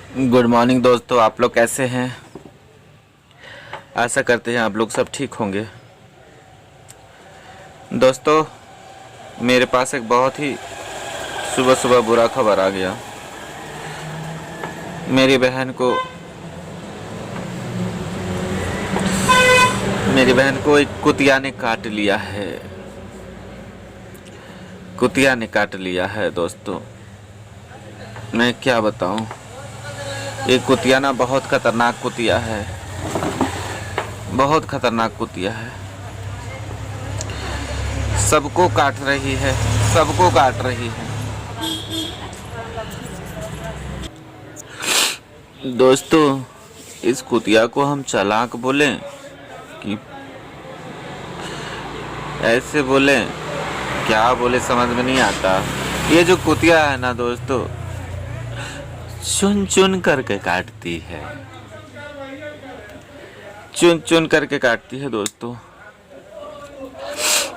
Good morning दोस्तों, आप लोग कैसे हैं। आशा करते हैं आप लोग सब ठीक होंगे। दोस्तों, मेरे पास एक बहुत ही सुबह सुबह बुरा खबर आ गया। मेरी बहन को एक कुतिया ने काट लिया है। कुतिया ने काट लिया है दोस्तों, मैं क्या बताऊं। ये कुतिया ना बहुत खतरनाक कुतिया है, बहुत खतरनाक कुतिया है। सबको काट रही है, सबको काट रही है। दोस्तों, इस कुतिया को हम चालाक बोलें कि ऐसे बोलें, क्या बोले समझ में नहीं आता। ये जो कुतिया है ना दोस्तों, चुन चुन करके काटती है, चुन चुन करके काटती है दोस्तों।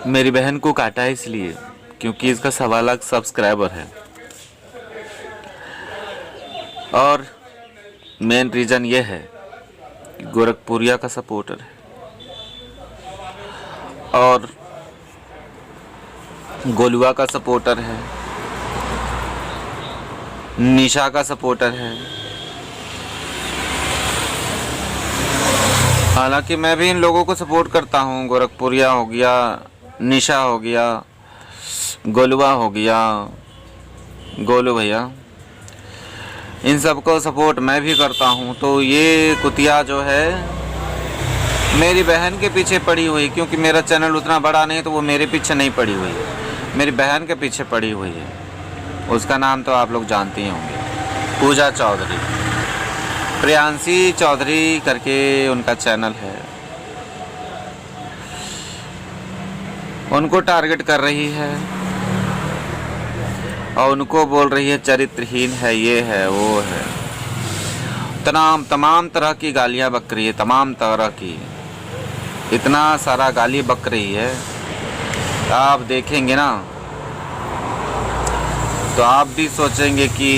मेरी बहन को काटा है इसलिए क्योंकि इसका 1.25 लाख सब्सक्राइबर है, और मेन रीजन ये है कि गोरखपुरिया का सपोर्टर है और गोलुआ का सपोर्टर है, निशा का सपोर्टर है। हालांकि मैं भी इन लोगों को सपोर्ट करता हूँ। गोरखपुरिया हो गया, निशा हो गया, गोलुआ हो गया, गोलू भैया, इन सबको सपोर्ट मैं भी करता हूँ। तो ये कुतिया जो है मेरी बहन के पीछे पड़ी हुई, क्योंकि मेरा चैनल उतना बड़ा नहीं, तो वो मेरे पीछे नहीं पड़ी हुई है, मेरी बहन के पीछे पड़ी हुई है। उसका नाम तो आप लोग जानते ही होंगे, पूजा चौधरी, प्रियांशी चौधरी करके उनका चैनल है। उनको टारगेट कर रही है और उनको बोल रही है चरित्रहीन है, ये है, वो है, तमाम तरह की गालियां बक रही है, तमाम तरह की, इतना सारा गाली बक रही है। आप देखेंगे ना तो आप भी सोचेंगे कि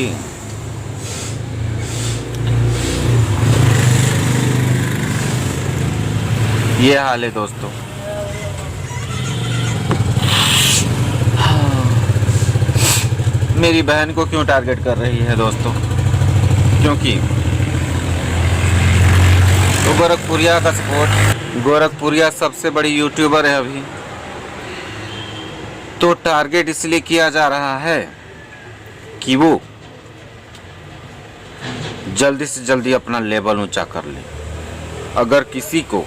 ये हाल है दोस्तों। मेरी बहन को क्यों टारगेट कर रही है दोस्तों? क्योंकि तो गोरखपुरिया का सपोर्ट, गोरखपुरिया सबसे बड़ी यूट्यूबर है अभी, तो टारगेट इसलिए किया जा रहा है कि वो जल्दी से जल्दी अपना लेवल ऊंचा कर ले। अगर किसी को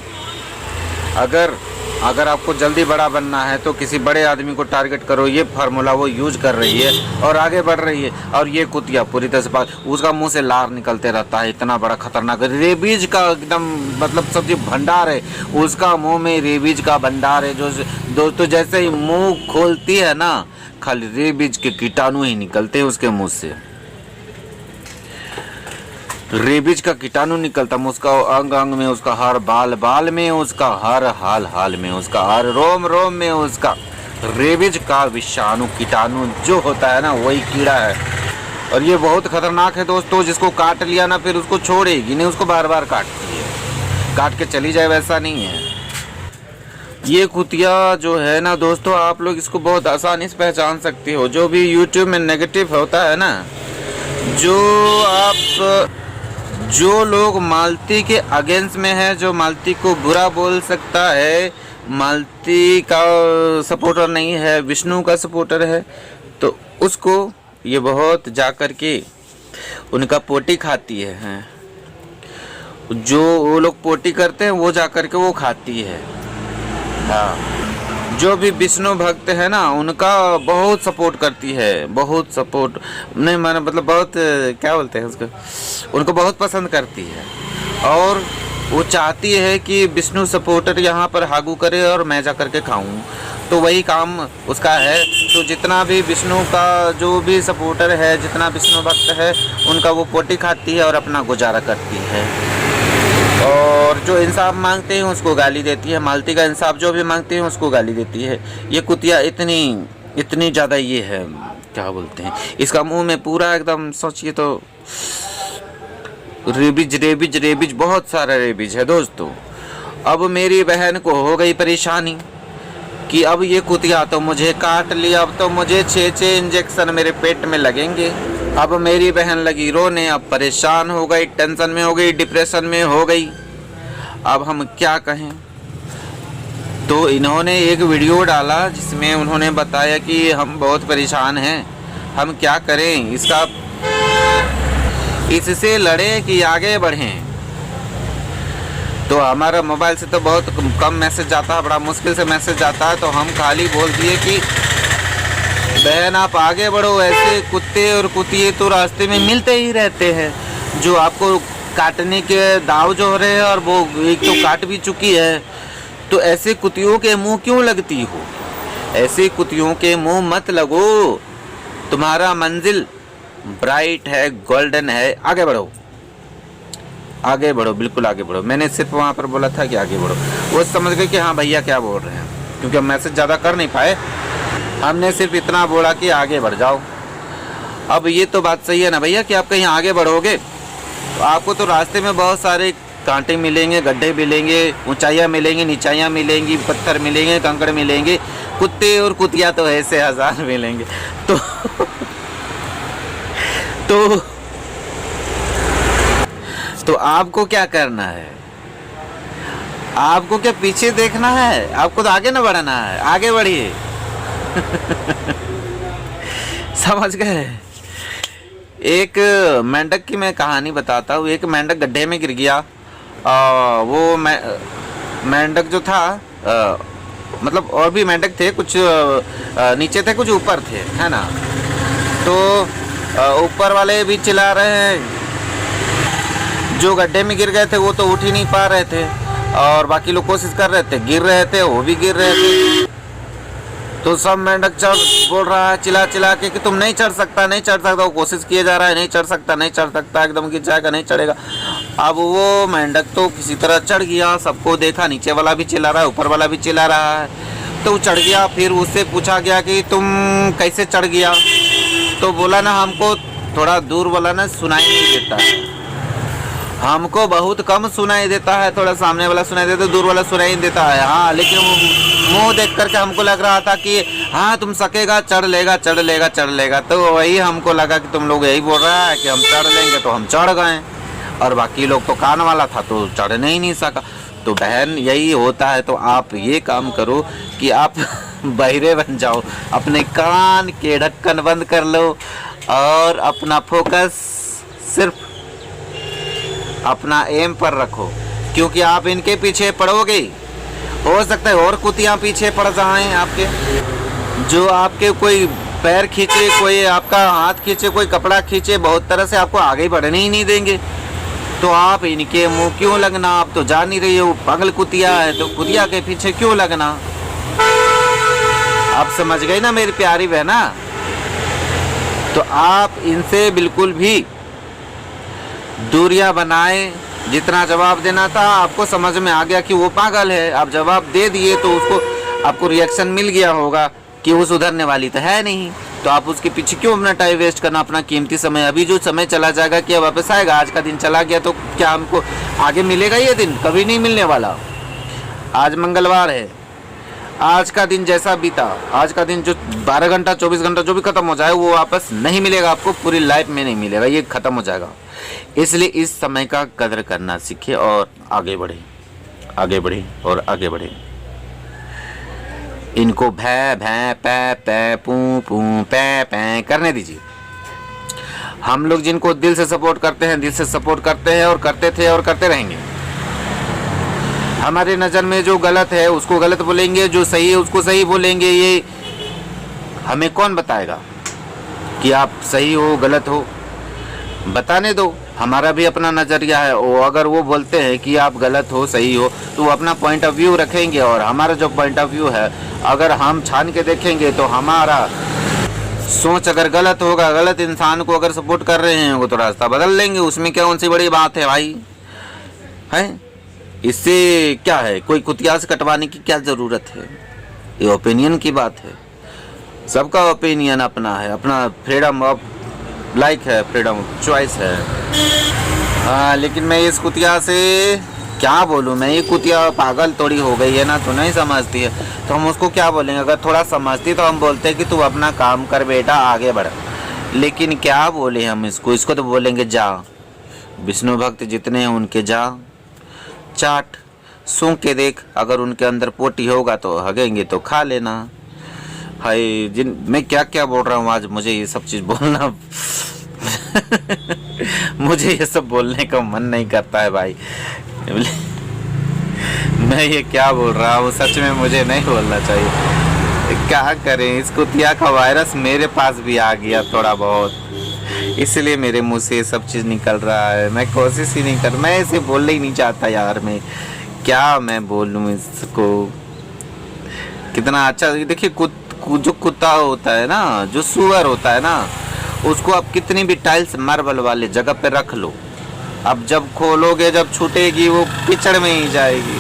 अगर आपको जल्दी बड़ा बनना है तो किसी बड़े आदमी को टारगेट करो। ये फार्मूला वो यूज कर रही है और आगे बढ़ रही है। और ये कुतिया पूरी तरह से उसका मुंह से लार निकलते रहता है, इतना बड़ा खतरनाक रेबीज का एकदम मतलब सब्जी भंडार है उसका, मुंह में रेबीज का भंडार है। जो दोस्तों जैसे ही मुंह खोलती है ना, खाली रेबीज के कीटाणु ही निकलते हैं उसके मुंह से, रेबीज का कीटाणु निकलता है उसका अंग अंग में, उसका हर बाल बाल में, उसका हर हाल हाल में, उसका हर रोम रोम में, उसका रेबीज का विषाणु कीटाणु जो होता है ना, वही कीड़ा है। और ये बहुत खतरनाक है दोस्तों। जिसको काट लिया ना फिर उसको छोड़ेगी नहीं, उसको बार बार काटती है, काट के चली जाए वैसा नहीं है। ये कुतिया जो है ना दोस्तों, आप लोग इसको बहुत आसानी से पहचान सकते हो। जो भी यूट्यूब में नेगेटिव होता है ना, जो लोग मालती के अगेंस्ट में है, जो मालती को बुरा बोल सकता है, मालती का सपोर्टर नहीं है, विष्णु का सपोर्टर है, तो उसको ये बहुत जा कर के उनका पोटी खाती है। जो वो लोग पोटी करते हैं वो जा कर के वो खाती है। हाँ, जो भी विष्णु भक्त है ना उनका बहुत सपोर्ट करती है, बहुत सपोर्ट नहीं, मैंने मतलब बहुत क्या बोलते हैं उसको, उनको बहुत पसंद करती है। और वो चाहती है कि विष्णु सपोर्टर यहाँ पर हागू करे और मैं जा कर के खाऊं, तो वही काम उसका है। तो जितना भी विष्णु का जो भी सपोर्टर है, जितना विष्णु भक्त है, उनका वो पोटी खाती है और अपना गुजारा करती है। और जो इंसाफ मांगते हैं उसको गाली देती है, मालती का इंसाफ जो भी मांगते हैं उसको गाली देती है। ये कुतिया इतनी ज़्यादा ये है, क्या बोलते हैं, इसका मुंह में पूरा एकदम सोचिए तो रेबीज रेबीज रेबीज, बहुत सारा रेबीज है दोस्तों। अब मेरी बहन को हो गई परेशानी कि अब ये कुतिया तो मुझे काट लिया, अब तो मुझे 6 इंजेक्शन मेरे पेट में लगेंगे। अब मेरी बहन लगी रोने, अब परेशान हो गई, टेंशन में हो गई, डिप्रेशन में हो गई। अब हम क्या कहें। तो इन्होंने एक वीडियो डाला जिसमें उन्होंने बताया कि हम बहुत परेशान हैं, हम क्या करें, इससे लड़े कि आगे बढ़ें। तो हमारा मोबाइल से तो बहुत कम मैसेज आता है, बड़ा मुश्किल से मैसेज आता है। तो हम खाली बोल दिए कि बहन आप आगे बढ़ो, ऐसे कुत्ते और कुतिए तो रास्ते में मिलते ही रहते हैं जो आपको काटने के दाव जो हो रहे हैं, और वो एक तो काट भी चुकी है। तो ऐसे कुतियों के मुंह क्यों लगती हो, ऐसे कुतियों के मुंह मत लगो। तुम्हारा मंजिल ब्राइट है, गोल्डन है, आगे बढ़ो, आगे बढ़ो, बिल्कुल आगे बढ़ो। मैंने सिर्फ वहाँ पर बोला था कि आगे बढ़ो, वो समझ गए कि हाँ भैया क्या बोल रहे हैं, क्योंकि हम मैसेज ज़्यादा कर नहीं पाए। हमने सिर्फ इतना बोला कि आगे बढ़ जाओ। अब ये तो बात सही है ना भैया कि आप कहीं आगे बढ़ोगे तो आपको तो रास्ते में बहुत सारे कांटे मिलेंगे, गड्ढे मिलेंगे, ऊंचाइयाँ मिलेंगी, नीचाइयाँ मिलेंगी, पत्थर मिलेंगे, कंकड़ मिलेंगे, कुत्ते और कुतिया तो ऐसे हजार मिलेंगे। तो आपको क्या करना है, आपको क्या पीछे देखना है, आपको तो आगे ना बढ़ना है, आगे बढ़िए। समझ गए। एक मेंढक की मैं कहानी बताता हूँ। एक मेंढक गड्ढे में गिर गया। वो मेंढक जो था, मतलब और भी मेंढक थे, कुछ नीचे थे, कुछ ऊपर थे, है ना। तो ऊपर वाले भी चिल्ला रहे हैं, जो गड्ढे में गिर गए थे वो तो उठ ही नहीं पा रहे थे, और बाकी लोग कोशिश कर रहे थे, गिर रहे थे, वो भी गिर रहे थे। तो सब मेंढक चढ़ बोल रहा है चिल्ला चिल्ला के कि तुम नहीं चढ़ सकता, नहीं चढ़ सकता। वो कोशिश किए जा रहा है, नहीं चढ़ सकता, नहीं चढ़ सकता, एकदम गिर जाएगा, नहीं चढ़ेगा। अब वो मेंढक तो किसी तरह चढ़ गया, सबको देखा, नीचे वाला भी चिल्ला रहा है, ऊपर वाला भी चिल्ला रहा है, तो वो चढ़ गया। फिर उससे पूछा गया कि तुम कैसे चढ़ गया। तो बोला ना हमको थोड़ा दूर वाला ना सुनाई नहीं देता है, हमको बहुत कम सुनाई देता है, थोड़ा सामने वाला सुनाई देता है, दूर वाला सुनाई नहीं देता है। हाँ, लेकिन मुंह देख करके हमको लग रहा था कि हाँ तुम सकेगा, चढ़ लेगा, चढ़ लेगा, चढ़ लेगा। तो वही हमको लगा कि तुम लोग यही बोल रहा है कि हम चढ़ लेंगे, तो हम चढ़ गए, और बाकी लोग तो कान वाला था तो चढ़ने ही नहीं सका। तो बहन यही होता है। तो आप ये काम करो कि आप बहिरे बन जाओ, अपने कान के ढक्कन बंद कर लो और अपना फोकस सिर्फ अपना एम पर रखो, क्योंकि आप इनके पीछे पड़ोगे, हो सकता है और कुतियाँ पीछे पड़ जाएं आपके, जो आपके कोई पैर खींचे, कोई आपका हाथ खींचे, कोई कपड़ा खींचे, बहुत तरह से आपको आगे बढ़ने ही नहीं देंगे। तो आप इनके मुंह क्यों लगना, आप तो जान ही रही हो पागल कुतिया है, तो कुतिया के पीछे क्यों लगना। आप समझ गए ना मेरी प्यारी बहना। तो आप इनसे बिल्कुल भी दूरियां बनाए। जितना जवाब देना था आपको समझ में आ गया कि वो पागल है, आप जवाब दे दिए तो उसको आपको रिएक्शन मिल गया होगा कि वो सुधरने वाली तो है नहीं। तो आप उसके पीछे क्यों अपना टाइम वेस्ट करना, अपना कीमती समय। अभी जो समय चला जाएगा क्या वापस आएगा, आज का दिन चला गया तो क्या हमको आगे मिलेगा ये दिन, कभी नहीं मिलने वाला। आज मंगलवार है, आज का दिन जैसा बीता, आज का दिन जो 12 घंटा 24 घंटा जो भी खत्म हो जाए वो वापस नहीं मिलेगा आपको, पूरी लाइफ में नहीं मिलेगा, ये खत्म हो जाएगा। इसलिए इस समय का कदर करना सीखे और आगे बढ़े, आगे बढ़े और आगे बढ़े। इनको भै भै पै पै पू पू पै पै करने दीजिए। हम लोग जिनको दिल से सपोर्ट करते हैं, दिल से सपोर्ट करते हैं और करते थे और करते रहेंगे। हमारे नज़र में जो गलत है उसको गलत बोलेंगे, जो सही है उसको सही बोलेंगे। ये हमें कौन बताएगा कि आप सही हो गलत हो, बताने दो। हमारा भी अपना नज़रिया है, वो अगर वो बोलते हैं कि आप गलत हो सही हो तो वो अपना पॉइंट ऑफ व्यू रखेंगे, और हमारा जो पॉइंट ऑफ व्यू है अगर हम छान के देखेंगे तो हमारा सोच अगर गलत होगा, गलत इंसान को अगर सपोर्ट कर रहे हैं वो तो रास्ता बदल लेंगे। उसमें क्या कौन सी बड़ी बात है भाई, है इससे क्या है, कोई कुतिया से कटवाने की क्या ज़रूरत है। ये ओपिनियन की बात है, सबका ओपिनियन अपना है, अपना फ्रीडम ऑफ लाइक है, फ्रीडम ऑफ चॉइस है। हाँ, लेकिन मैं इस कुतिया से क्या बोलूँ, मैं ये कुतिया पागल थोड़ी हो गई है ना, तो नहीं समझती है, तो हम उसको क्या बोलेंगे। अगर थोड़ा समझती तो हम बोलते हैं कि तू अपना काम कर बेटा, आगे बढ़। लेकिन क्या बोले हम इसको तो बोलेंगे जा, विष्णु भक्त जितने हैं उनके जा, चाट सूंघ के देख, अगर उनके अंदर पोटी होगा तो हगेंगे तो खा लेना। हाय जिन मैं क्या क्या बोल रहा हूँ आज, मुझे ये सब चीज़ बोलना मुझे ये सब बोलने का मन नहीं करता है भाई। मैं ये क्या बोल रहा हूँ, सच में मुझे नहीं बोलना चाहिए। क्या करें, इस कुतिया का वायरस मेरे पास भी आ गया थोड़ा बहुत, इसलिए मेरे मुंह से ये सब चीज़ निकल रहा है। मैं कोशिश ही नहीं कर, मैं इसे बोलना ही नहीं चाहता यार। मैं क्या मैं बोलूँ इसको। कितना अच्छा देखिए, जो कुत्ता होता है ना, जो सुअर होता है ना, उसको आप कितनी भी टाइल्स मार्बल वाले जगह पे रख लो, अब जब खोलोगे, जब छूटेगी वो कीचड़ में ही जाएगी।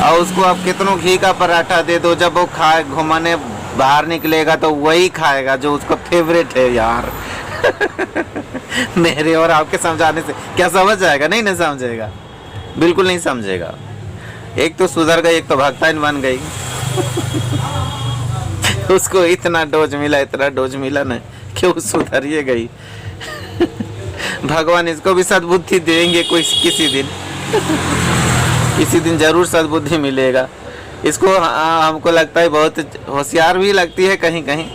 और उसको आप कितनों घी का पराठा दे दो, जब वो खाए घुमाने बाहर निकलेगा तो वही खाएगा जो उसका फेवरेट है यार। मेरे और आपके समझाने से क्या समझ जाएगा? नहीं समझेगा, बिल्कुल नहीं समझेगा। एक तो सुधर गई, एक तो भक्ताइन बन गई। उसको इतना डोज मिला ना कि वो सुधर ही गई। भगवान इसको भी सद्बुद्धि देंगे कोई किसी दिन जरूर सद्बुद्धि मिलेगा इसको। हमको लगता है बहुत होशियार भी लगती है कहीं कहीं,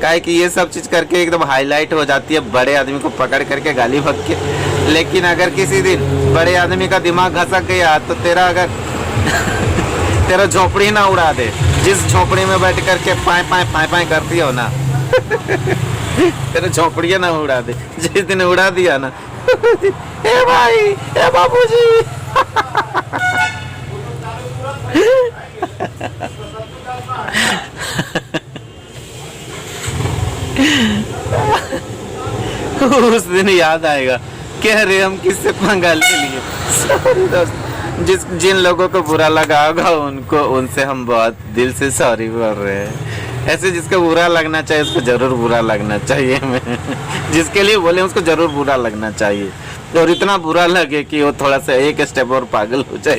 काहे कि ये सब चीज़ करके एकदम हाईलाइट हो जाती है बड़े आदमी को पकड़ करके गाली बक के। लेकिन अगर किसी दिन बड़े आदमी का दिमाग घसक गया तो तेरा अगर तेरा झोपड़ी ना उड़ा दे, जिस झोपड़ी में बैठ करके पाए पाए करती हो ना, तेरा झोपड़िया ना उड़ा दे। जिस दिन उड़ा दिया ना, ए भाई, ए बाबूजी। उस दिन याद आएगा, कह रहे हम किससे पंगा ले लिए। सॉरी दोस्त, जिन लोगों को बुरा लगा होगा उनसे हम बहुत दिल से सॉरी बोल रहे हैं। ऐसे जिसको बुरा लगना चाहिए उसको जरूर बुरा लगना चाहिए। मैं जिसके लिए बोले उसको जरूर बुरा लगना चाहिए, और इतना बुरा लगे कि वो थोड़ा सा एक स्टेप और पागल हो जाए।